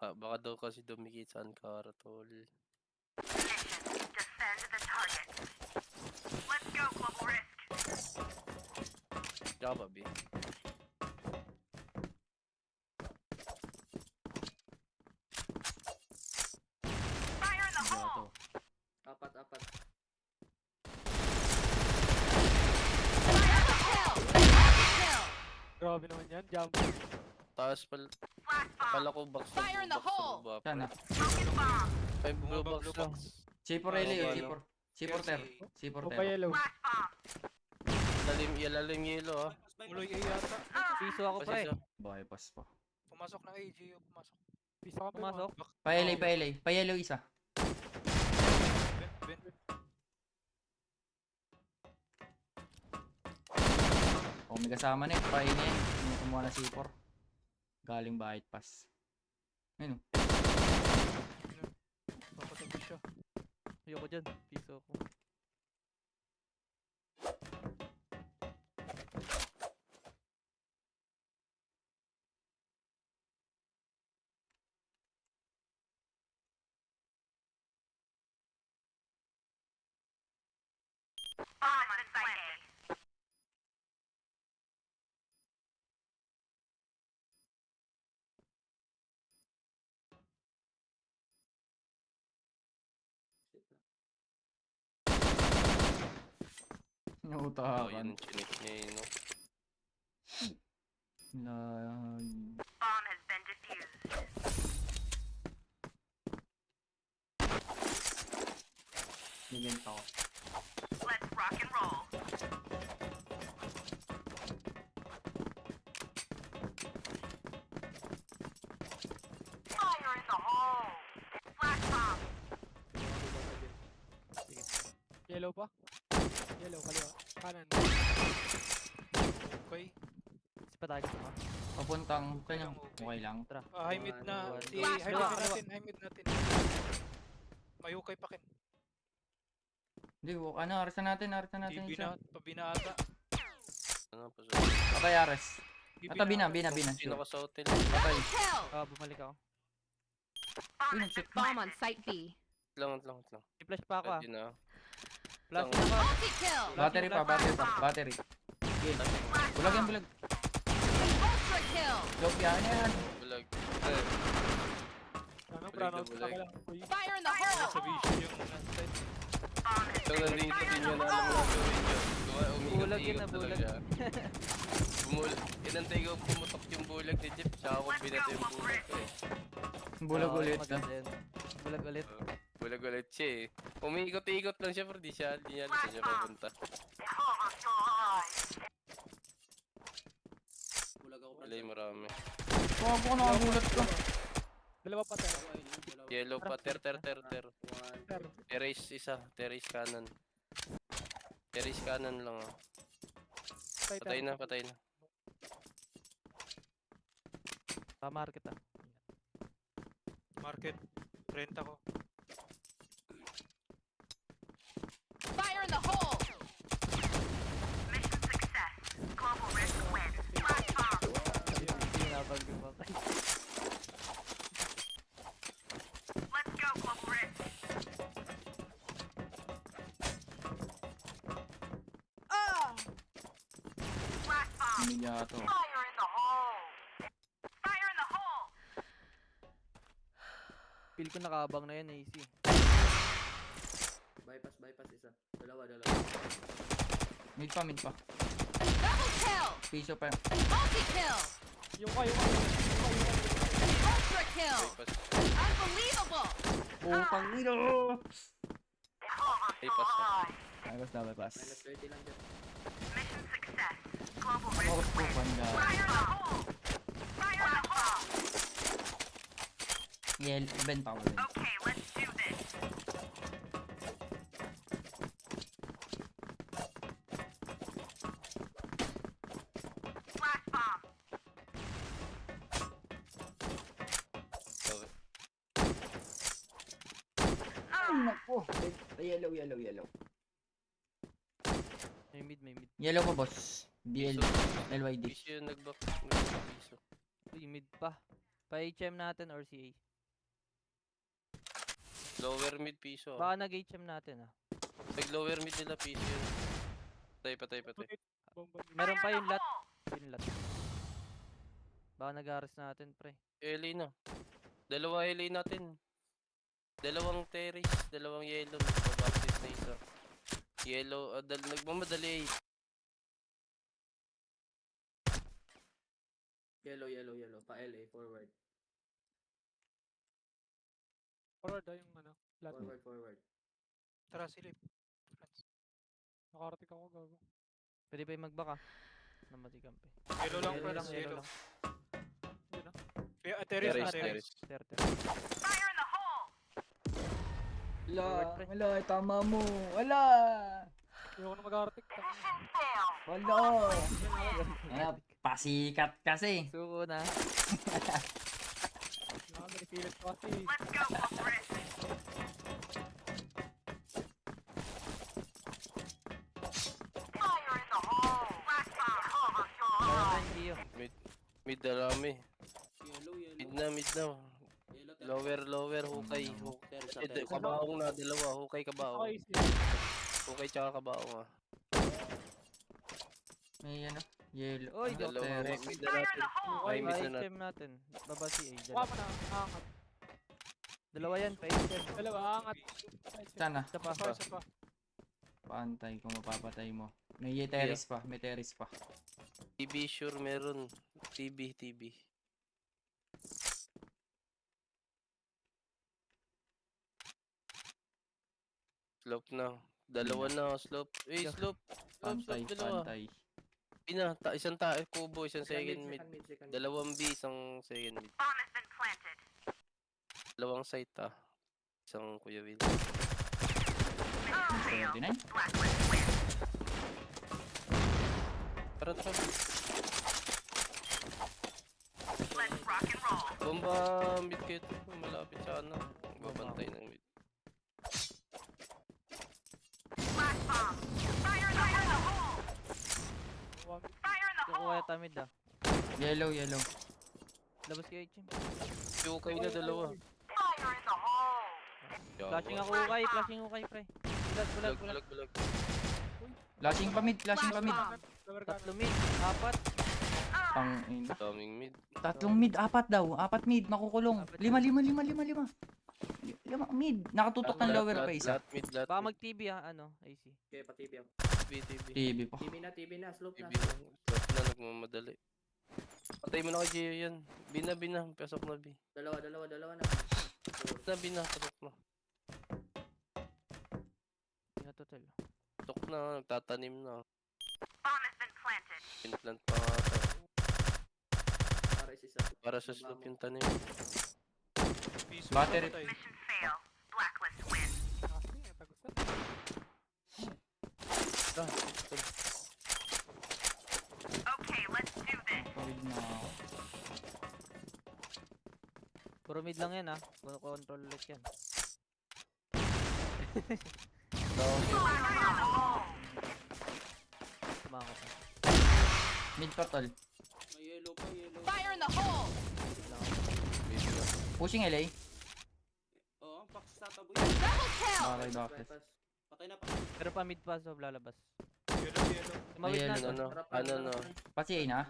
Baka daw kasi dumikit sa Ankara, tol. Defend the target. Let's go, Global Risk. Tsaka ba, B? Fire in the hole! Apat. Grabe naman yan, jump. Taas Flash bomb! pala ko box na Fire in the blue box hole! na baba. Sana. Rocket bomb! Ay, blue box Blue lang. box. C4 Ah, L ano? C4. C4 ter. C4 O ter. pa yellow. Flash bomb! Lalim yellow, ah. Uloy A yata. Piso ako pre. Kasi Bypass pa. Pumasok ng AG yung pumasok. Pisa ka pa. Pumasok. Pa LA. Pa yellow isa. Ben. O may kasama na pa yun yan. Yung kumuha na C4. Galing bypass. Ayun o. Papatabi siya. Ayoko dyan. Piso ako. Bomb on site A. yun Nautakan. yung chinik niya, no? Bomb has been defused. Nilint ako. Let's rock and roll. Fire in the hole! Flash bomb! Yellow pa? Yellow, kaliwa. Kanan. Okay. Isa pa tayo ka. Papuntang kanyang okay lang. High mid na. One, Si two, high dalawa, mid natin. May hukay pa kin. Hindi, arrestan natin TB siya. na. Pabina ata. Ano pa siya? Patay Ares. Tabi na. Sino ka sa hotel? Patay. Kill! Bumalik ako. Uy, nag-shoot na. Bomb on site B. Lang. I-flash pa ako ah. Pwede na. Flash Lang. na ako. Multi-kill! Battery. Okay. Bulag yan, bulag. Ultra kill! Joke yan. Bulag. Brown out bulag. ka lang. Uy. Fire in the hole! Sa vision yung landslide. So, nandito din yun alam mo na gawin yun. Bulag yun na, Umiikot-ikot bulag. talaga. Inantay ko pumutok yung bulag ni Jeep, tsaka ako binato yung bulag ko eh. Bulag Oo, ulit. maganda yun. Bulag ulit. Bulag ulit siya eh. Umiikot-ikot lang siya pero di niya alam saan siya papunta. Wala yung marami. Wag ko nakagulat ko. Dalawa pa tayo. Yellow pa, ter. Ter. Terrace isa, terrace kanan. Terrace kanan lang ah. Patay na. Pa-market ah. Market. Rent ako. Fire in the hole! Mission success. Global Risk wins. Flash bomb! Pinabag yung mga Let's go, Global Risk. Flash bomb! Hindi to. Fire in the hole! Fire in the hole! feel ko nakabang na yun AC. Bypass isa. Dalawa. Mid pa. Double kill! Piso pa. Multi-kill! Yung ka. Ultra kill! Bypass. Unbelievable! Oh, pangino! Bypass na. Bypass. Mission success. Global Risk Focus po, wins. banda. Fire in the hole! Fire in the hole! Ben pa ako. Okay, let's do this. Flash bomb! Okay. Nako. Yellow. May mid. Yellow pa, boss. LYD. Piso yung nag-back. Piso. Uy, mid pa. Pa-HM natin or CA. Lower mid piso. Baka nag-HM natin ah. Pag lower mid nila piso yun. Patay. Bomba. Meron pa yung lat. Yung lat. Baka nag-arrest natin, pre. LA na. Dalawa LA natin. Dalawang terrace, dalawang yellow. Pabaksis na isa. Yellow, nagmamadali. Yellow. Pa LA, forward. Forward yung ano. Lat. Forward. Tara, silip. Friends. Nakarating ako gago. Pwede pa yung magbaka. Namatay kampi. Yellow lang, Yellow friends. lang, yellow Yellow. lang. Yun ah. Terrace na, Terrace. terrace. 30. Fire in the hole! Forward, pre. Wala, tama mo. Wala. Ayoko na mag-artic. Mission failed! Wala. Pasikat kasi. Suko na. Pinipilit ko kasi. Let's go, Culprit! Fire in the hole! Flash bomb! Cover your Meron eyes! pa yung Gio. Mid darami. Mid na. Lower, hukay. Kabaong na, dalawa. Hukay, kabaong. Okay, Hukay tsaka kabaong ah. May ano, yellow. Oy, ano, Dalawa. terrace. Mid na natin. Ay, mid na natin. Pa-HM natin. Baba si A. Kuha mo na. Angat. Dalawa yan, pa-HM. Dalawa, angat. Sana, Isa pa. Isa pa. paantay kung mapapatay mo. May terrace pa, may terrace pa. TB sure meron. TB. Slope na. Dalawa na, slope. Slope. Pantay, Dalawa. pantay. Isang kubo, isang second mid. Dalawang B, isang second mid. Bomb has been planted. Dalawang site ah. Isang Kuya Will. Mission failed. 29? Blacklist win. Tara. Let's rock and roll. Bomba mid kit. Malapit sa ano. Babantay ng mid. Flash bomb! Fire in the hole! Fire in the Kukuha hole! yata mid ah. Yellow. Labas kay HM. Hukay na dalawa. Fire in the hole! Flashing ako ukay, pre. Bulag. Bulag. Flashing pa mid. Tatlo mid, apat. Pang, ayun ba? Daming mid. Tatlong mid, apat daw. Apat mid, makukulong. Apat. 5 mid. Nakatutok ng lower pa isa. Lahat mid, lahat Baka mid. mag-TB ah, ano, AC. Okay, pa TV ako. TB. TV pa. TB na, slope na, nagmamadali. Patay mo na kay Gio yan. Bina. Pasok na B. Dalawa na. Bina, pasok na. Pinatotel. Pasok na, nagtatanim na. Bomb has been planted. Pinplant pa nga ata. Para sa slope yung tanim. Piso. Battery. patay. Mission failed. Blacklist win. Okay, let's do this. Tawid na. Puro mid lang yan ah. Control ulit yan. Fire in the hole! Tumakot na. Mid pa tol. Fire in the hole! Pushing LA. Double kill! Bakit? Pero pa mid pa, so lalabas. Yellow. Tumawid May na. yellow. Ano. Pati A na.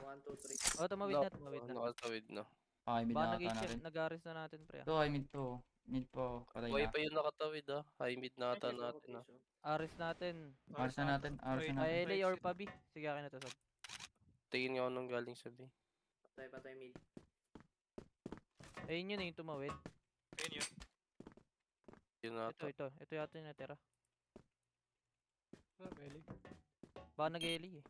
Oh, tumawid na. Nakatawid na. Okay, mid Baka na ata natin. nag-arrest na natin, pre. Ito ay mid to. Mid po. Patay Buhay na. pa yung nakatawid ah. High mid na ata natin ah. Arrest natin. Arsa natin. Ay, LA or pa B. Sige, akin na to, Sob. Tingin nga ako nung galing sa B. Patay mid. Ayun yun, yung tumawid. Ayun yun. Yun na ata. Ito yata yung natira. Belly. Baka nag-LA eh.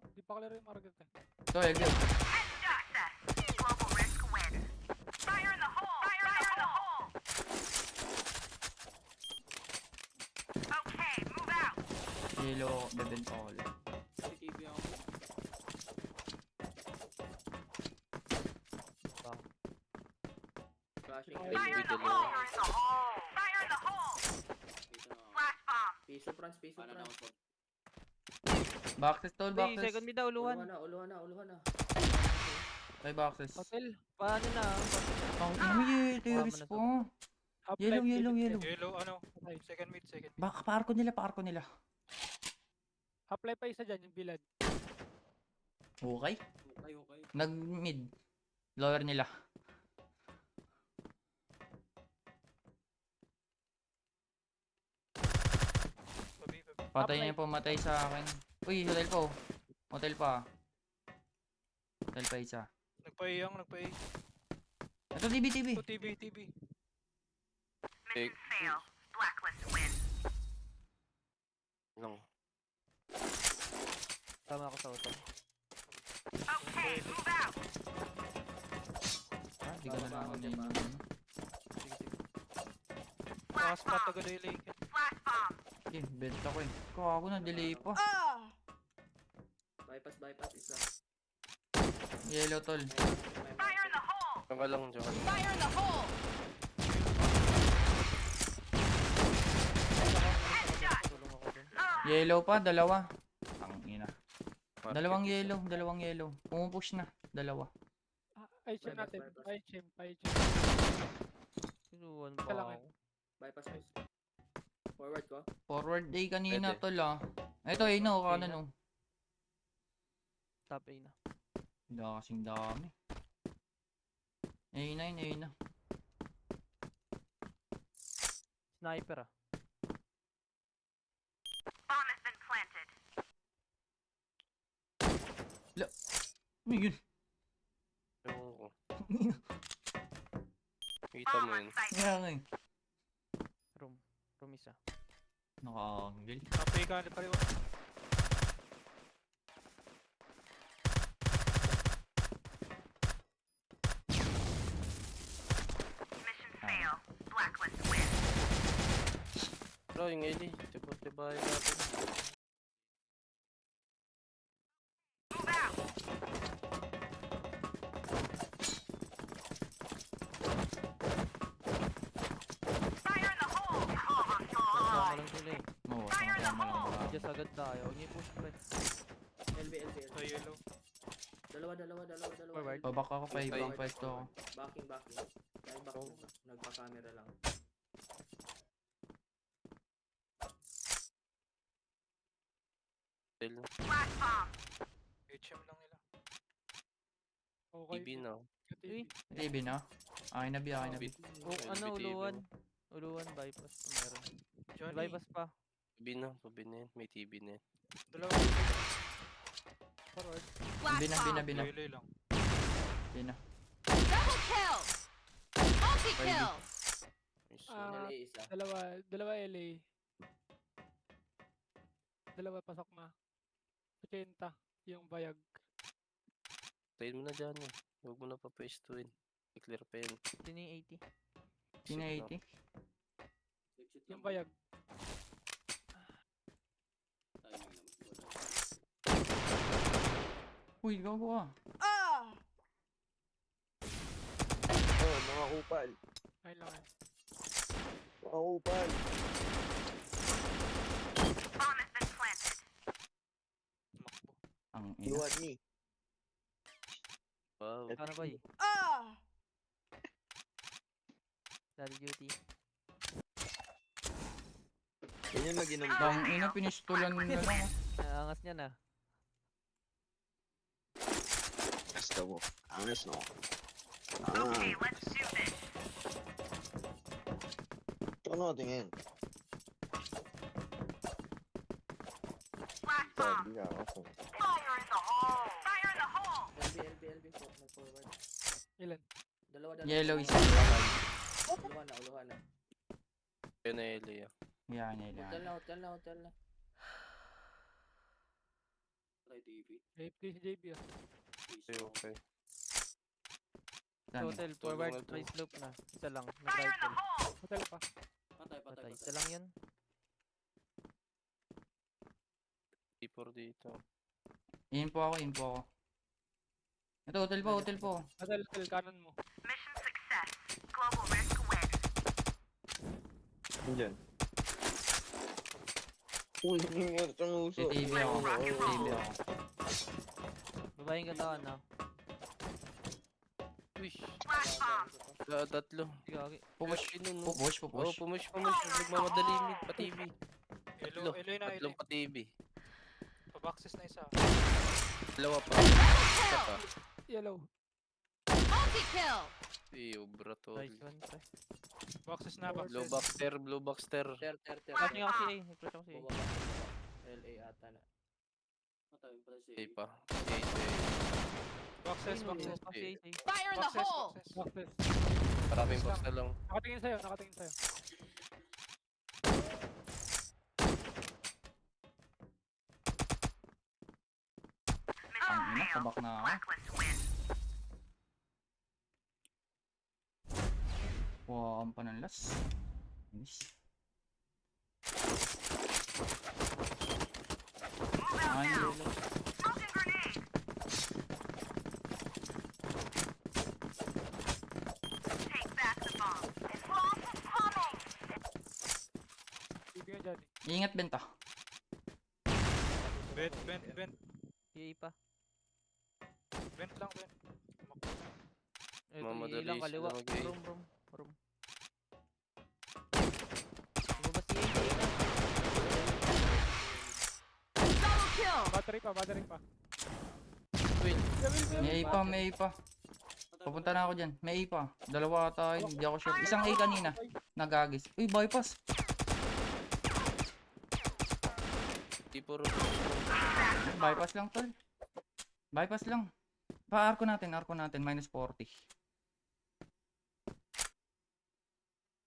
Hindi pa kalaro yung market eh. So, LA. Access. Global risk win. Fire in the hole! Fire in the hole! Okay, move out. Yellow, bebenta ko ulit. Flashing. Fire in the hole! Fire in the hole! Fire in the hole! Flash bomb! Piso France. Back test tol, back Hindi, test. second mid daw, uluhan. Uluhan na. 5 boxes. Hotel. Paano na? Ang ina terrorist na to. po. Half-Life Yellow. Yellow, ano? Patay. Second mid, second mid. Baka parko nila. Half-Life pa isa dyan, yung bilad. Okay. Okay. Nag-mid. Lower nila. Babi. Patay na yung pumatay sa akin. Uy, hotel pa. Hotel pa isa. Nagpa-A. Ito, TV. Ito, TV. Take. Fail. Blacklist win. Lang. Tama ako sa hotel. Okay, move out. Di ko na lang ako Sige, sige. Nakaspot agad yung lake. Flash bomb. Eh, benta ko eh. Kago na, delay pa. Bypass isa. Yellow tol. Fire in the hole. Diyan ka lang, diyan ka lang. Fire in the hole! Tulong ako dun. Yellow pa, dalawa. Ang ina. Dalawang yellow. Pumupush na. Dalawa. I-chem natin. I-chem. Sinuwan pa Kailangan. ako. Bypass mo. Forward ko. Forward day kanina Pwede. tol ah. Ito, no, kanan no. Top A na. Hindi kasing dami. Ayun na. Sniper ah. Bomb has been planted. Ano yun? Ewan ko. Kita mo Bomb yun. on site. Kaya nga eh. Room isa. Nakaanggil. Kapay ka, pareho. Mission fail. Blacklist win. Bro, yung Eli. Tiba natin. Move out. Fire in the hole. Tama lang sila eh. Oo, tama lang ba? Just agad tayo. Huwag niyo push pre. LB. Ito, yellow. Dalawa. Forward. Babak ako, 5 to ako. Backing. Dahil back mo. Nagpa-camera lang. Hotel. Flash bomb. HM lang nila. Okay. TV na. Uy. TV na? Akin na B. Oh, ano, uluan. Uluan, bypass pa meron. May Johnny. bypass pa. TV na. Tabi na yan. May TV na yan. Dalawa. Forward. Flash bomb! Bina. Yellow lang. Bina. Double kill! Multi-kill! Nice. Ah, LA isa. dalawa LA. Dalawa pasok na. 80 yung bayag. Tayin mo na dyan eh. Huwag mo na papestuin. I-clear pa yan. Sino yung 80? Sino Exit 80? na. Exit Yung bayag. Uy, gago ka. Oh, mga kupal. Ayun lang eh. Mga kupal. Bomb has been planted. Tumakbo. Ang You ina. want me? Wow. Ano ba eh? Daddy duty. Yan yung mag-inom ko. Ang ina, pinistulan na lang. Naangas niya na. Basta mo. Honest no. Okay, let's do this. Ito natin ngayon. Flash bomb. Sabi ka ako. Fire in the hole. Fire in the hole. LB. Forward. Ilan? Dalawa. Yellow isa. Uluhan na. Yun na Eli ah. Yan. Hotel na. Try TV. JP si JB ah. Okay. Sa hotel, forward, Tulong na to. may slope na. Isa lang, Fire in the nag-rifle. hole. Hotel pa. Patay. Isa lang yun. T4 dito. In po ako. Ito, hotel po. Hotel, kanan mo. Mission success. Global risk win. Diyan. Uy, nangyayari sa uso. TV ako. Babaeng katawan na. Uy, Flash bomb. tatlo. Gagi. Pupush. Pinun, no? Pupush, Oo, pupush. push. Nagmamadali mid, pa TV. Elo, elo na, elo. Tatlong pa TV. Pa-boxes na isa. Dalawa pa. Double Isa kill. pa. Yellow. Multi-kill. Iyo, bro, tol. Nice one, pre. Boxes na, Blue boxes. Blue Boxster. Ter. Flashing ako si A. Nag-flash ako si A. Bumaba. LA ata na. Matawin pala si Okay pa. Okay. Boxes, Ay, boxes. no, kasi A. Fire in the Boxes, hole. boxes. Boxes. Maraming box na lang. Nakatingin sa'yo, nakatingin sa'yo. Ang ina, tabak na ako. Wow, ang pananlas. Nice. Ay, Bibigyan dyan eh. ingat benta. Vent. Si A pa. Vent lang, vent. Ito, Mamadali A lang sila kaliwa. mag-A. Room. Lumabas si A. Si A na. Double kill. Battery pa. Wait. May A pa. Papunta na ako dyan. May A pa. Dalawa tayo. Hindi ako sure. Isang A kanina. Nagagis. Uy, bypass. Di puro. Bypass lang, tol. Bypass lang. Pa-arco natin. Minus 40.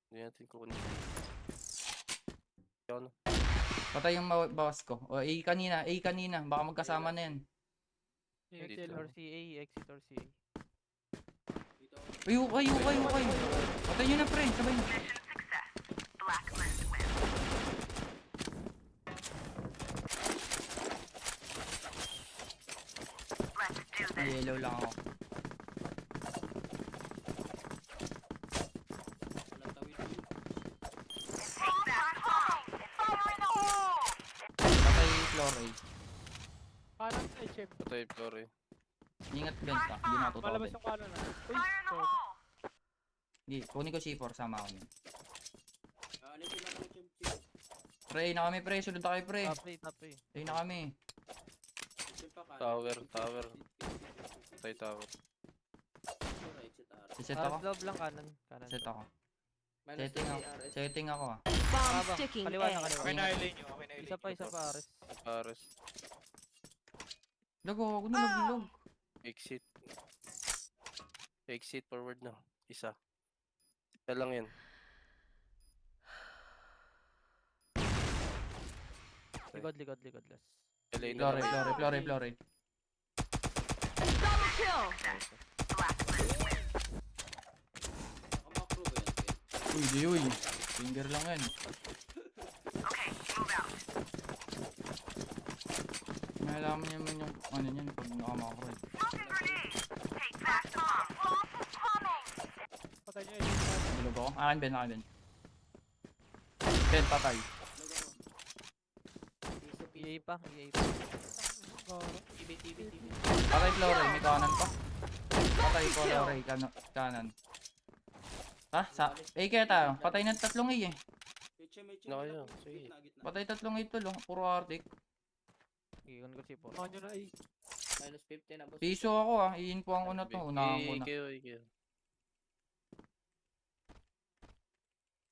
Hindi natin kukunin. Yan. Patay yung bawas ko. O, A kanina. Baka magkasama na yan. Ingat Dito. yellow. Or si A. Exit or si A. Uy, okay. Patay nyo na, pre. Sabay na. Ay, yellow lang ako. Patay floor A. Kanan, HM. Patay floor eh. Ingat benta. Hindi na Malabas tutobin. yung kanan na. Uy, sorry. Hindi, kunin ko C4. Sama ako yun. Ano yung pinaka-chip? Pre, na kami, pre. Sunod na kayo, pre. Top A. Pre na kami. Tower. Patay tower. Set ako. Love lang kanan. Set ako. Minus Setting ako. 50 RS. Setting ako ah. Bomb Habang. sticking Kaliwa na A. kaliwa. Okay na, LA nyo. Okay na, LA. Isa pa Ares. Pares. Lago, huwag na log. Exit. Exit forward na. Isa lang yan. Likod last. LA na lang. Flory. Double kill. Uy. Finger lang yan. Nalaman niya man yung ano niyan pag nakamakro eh. Patay niya HM. Bilog ako. Akin Ben. Ben, patay. EA pa. TV. Patay Flory, may kanan pa. Patay Flory, kanan. Ha? Kaya tayo. Patay na tatlong A eh. Na kayo. Sige. Patay tatlong A tol oh. Puro Arctic. Iyon ko si po. Mga nyo na A. Minus 50 na, boss. Piso ako ah. I-inpuan ko na to. Unahan ko na. Ikaw.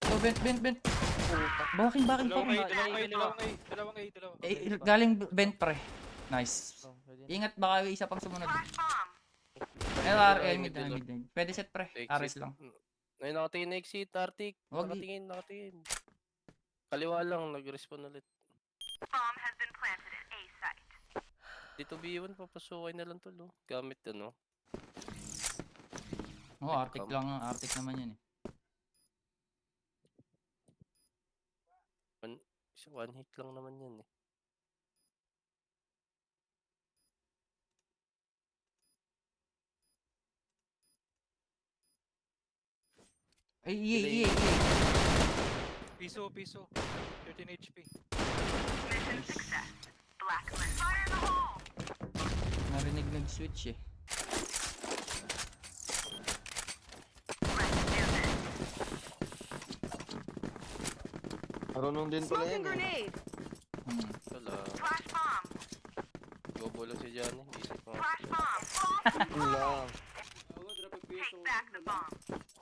So, bent. Baking pa. Dalawang A. Galing bent pre. Nice. Oh, pwede na. Ingat baka may isa pang sumunod. Mid. Pwede set pre. Ares lang. Ay, nakatingin na exit, Arctic. Wag Nakatingin. Kaliwa lang, nag-respawn ulit. Dito B1, papasukay na lang to, no? Gamit ano. Oh, Arctic lang. Arctic naman yan eh. One hit lang naman yan eh. Ay, Piso. 13 HP. Narinig nag-switch eh. Marunong din pala Smoking yan eh. grenade. Wala. Flash bomb. Gobo lang si Johnny. Isip ko. Flash bomb. Yun lang. Ako, drop FPS Take ako. back the bomb.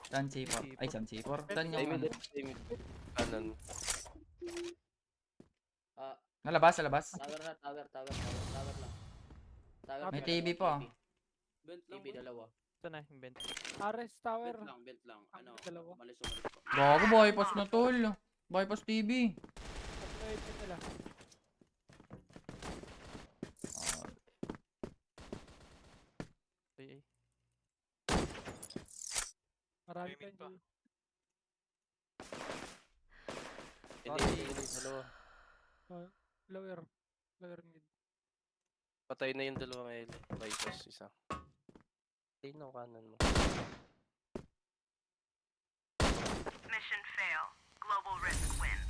San C4. Ay, San C4. San Ay, yung ano. mid. Kanan. Nalabas, nalabas. Tower na, tower lang. Tower May na, TV dalawa, pa. TV. Vent lang. TV dalawa. Ito na, yung vent. Ares Tower. Vent lang. Ano, Dalawa. umalis pa. Bago, bypass na tol. Bypass TV. Upload yun nila. Ay, ay. Marami May mid pa pa. yun. Hindi, dalawa. Lower. Lower mid. Patay na yung dalawang L. Bypass isa. Patay na kanan mo. Mission fail. Global risk win.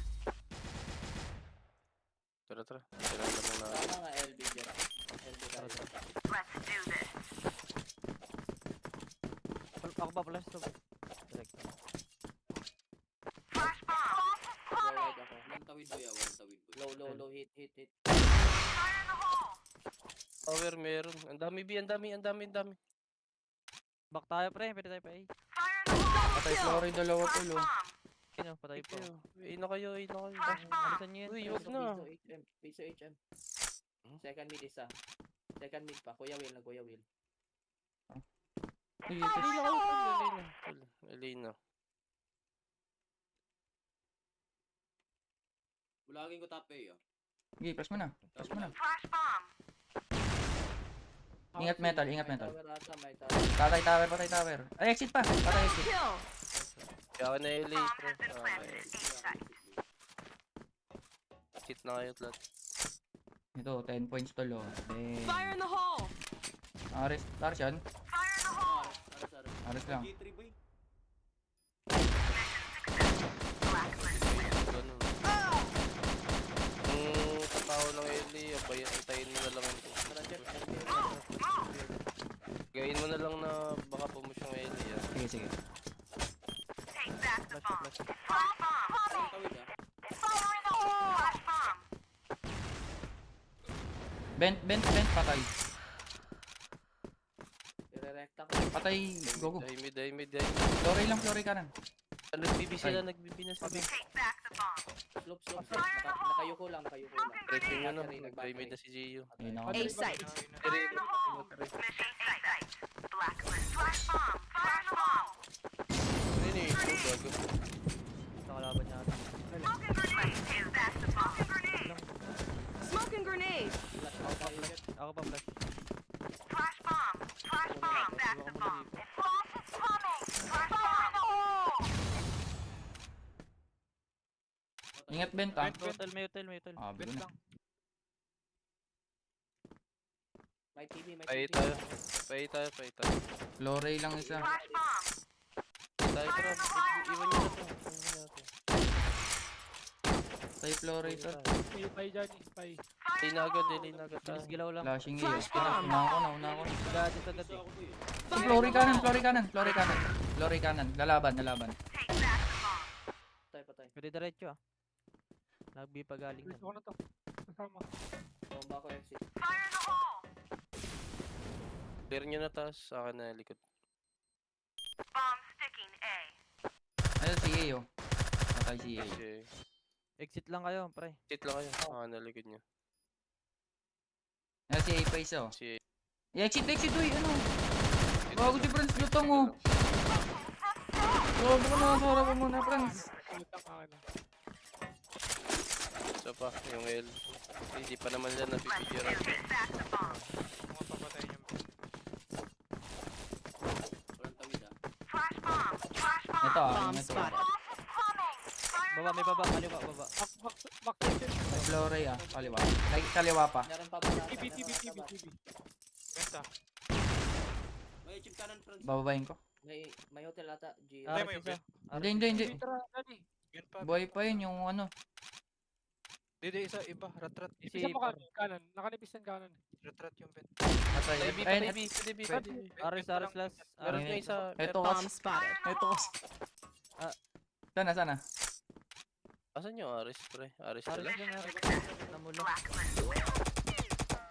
Tara. Tira na muna. Tama nga LB dyan. LB tayo. Let's do this. Ako ba flash to? Direct. Flash bomb. Go wide ako. Walang tawid boy, walang tawid boy. Low, hit. Fire in the hole. Tower meron. Ang dami B, ang dami. Back tayo pre, pwede tayo pa eh. Fire in the hole. Patay Flory, dalawa Flash tulo. bomb. Sino, patay po. Ay na kayo. Flash bomb. Alisan nyo yan. Uy, wag na. Piso HM. Second mid isa. Second mid pa. Kuya Will. Uy, Elena. Bulagin ko top A, oh. sige, press mo na. Press mo na. Flash bomb. Ingat metal. May tower ata, may tower. Patay tower. Ay, exit pa. Patay exit. Kill. Kaya na Elena. Bomb has been planted. A site. Kit na kayo lahat. Ito, 10 points to low. Fire in the hole. Ares yan. Fire in the hole. Ares lang. G3 boy. Ganun. Kung tatawa ng Ellie, antayin mo na lang ito. Gayin mo na lang na baka pumus yung Ellie. Sige. Take back the bomb. Flash. Flash bomb. Walang tawid, ah. Fire in the hole. Flash bomb. Bent, patay. Irerekta ko. Patay, go. Ay mid. Flory kanan. Nagbibi sila, nagbibi na sila. Take back the bomb. Slope. Nakayuko lang. Breaking mo na, Battery, nag-buy mid na si Gio. Ayun ako. A site. Fire in the hole. Mission A site. Blacklist. Flash bomb. Fire in the hole. Ayun eh, gago. Nakalaban niya ata. Smoking grenade. Take back the bomb. Smoking grenade. Ako pa flash. Flash bomb. Flash bomb. Back the bomb. Flash is coming. Flash bomb in the hole. Ingat bent ah. May hotel. Ah, bilo na. May TV. Pay tayo. Flory lang isa. Flash bomb. Tayo, tara. Iwan nyo na to. Patay Flory ito. Spy dyan, spy. Ellie na agad tayo. Bilis gilaw lang. Flashing iyo. Flash bomb. Una ako. Gadget agad eh. Flory kanan. Lalaban. Take back the bomb. Patay. Pwede diretso ah. Nag-B pa galing Gusto yan. ko na to. Kasama. Bomba ko exit. Fire in the hole. Clear nyo na taas. Sa akin na likod. Bomb sticking A. Ayun si Iyo. Patay si Iyo. Kasi, Exit lang kayo, pre. sit lang kayo. Sa akin na likod nyo. Ayun si A-Face oh. Si Exit uy. Ano? Bago si Franz lutong oh. Bago ko na. Sarap ko muna Franz. Ulit ang akin. isa pa, yung L. Hindi pa naman yan napipigyan. Take back the bomb. Mga papatay niyo. Walang tawid, ah. Flash bomb. Flash bomb. Ito ah. Bomb Ito. spotted. Flash is coming. Fire Baba, may baba. Kaliwa, baba. Back station. Flory ah. Kaliwa. Kaliwa pa. Meron pa ba? TV. Benta. May chip kanan, Franz. Bababayin ko. May hotel ata. G. Ay, Ares may isa. Hindi. Tara, Dani. Yan pa. Buhay pa yun yung ano. Hindi, isa, iba. Rat. Isa mo kanan. Nakanipis ng kanan. Rat yung vent. Patay. B, Ayun. pwede B. Ares last. Meron Ayun. na isa. Ito Bomb kasi. spotted. Ito kasi. Sana. Asan yung Aris, pre? Aris Aris pala? dyan, Aris. Namulo.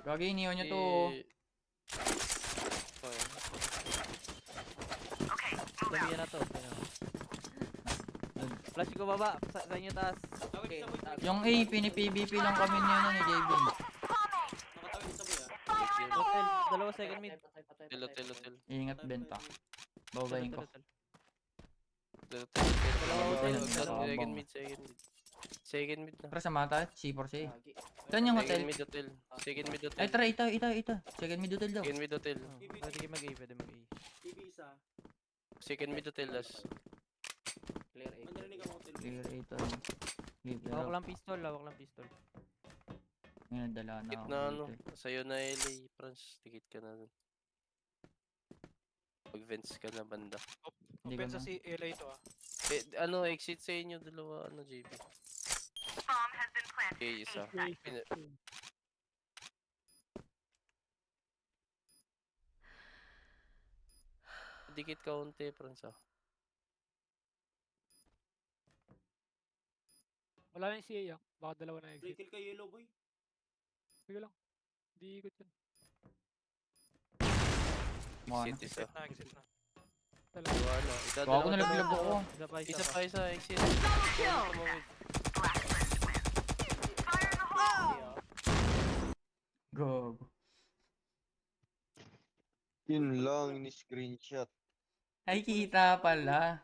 Gagi, iniwan nyo to. Eh, okay. Sabihan na to. Sino? Flash ko baba. Sa inyo taas. Tawid Okay, sa boy. taas. Yung A, pini-PVP lang kami niyo nun ni JB. Nakatawid sa boy ah. Hotel. Dalawa second mid. Hotel, hotel, hotel. Ingat benta. Babayin ko. Hotel, hotel. Dalawa hotel, Second dalawa. mid, second mid. Second mid na. Tara sa mata, C4 siya. Gagi. Saan yung Second hotel? mid hotel. Second mid hotel. Ay, tara, ito. Second mid hotel daw. Second mid hotel. Oh, pwede mag-A, pwede mag-A. TV isa. Second mid hotel last. Clear A. May narinig ako hotel. Clear ito. Lawak lang pistol, lawak lang pistol. Ngayon, dala na Tikit ako na ano. dito. Sa'yo na LA, France. Tikit ka na dun. Mag-vents ka na banda. Hindi ko Open sa na. si LA to ah. Eh, ano, exit sa inyo dalawa, ano, JB. Bomb has been planted. Okay, isa. Pina- Dikit kaunti, France ah. Wala na yung CA ah. Baka dalawa na Play exit. kill kay Yellow boy. Sige lang. Di ikot yan. Mga Exit isa. Exit na, exit na. Dalawa. Dalawa na. Isa, Ako dalawa, nalaglag dalawa. ako. Isa pa, Isa isa pa, pa. isa. Exit. kill. Tumawid. Fire in the hole. Go. Yun lang, ni-screenshot. Ay, kita pala.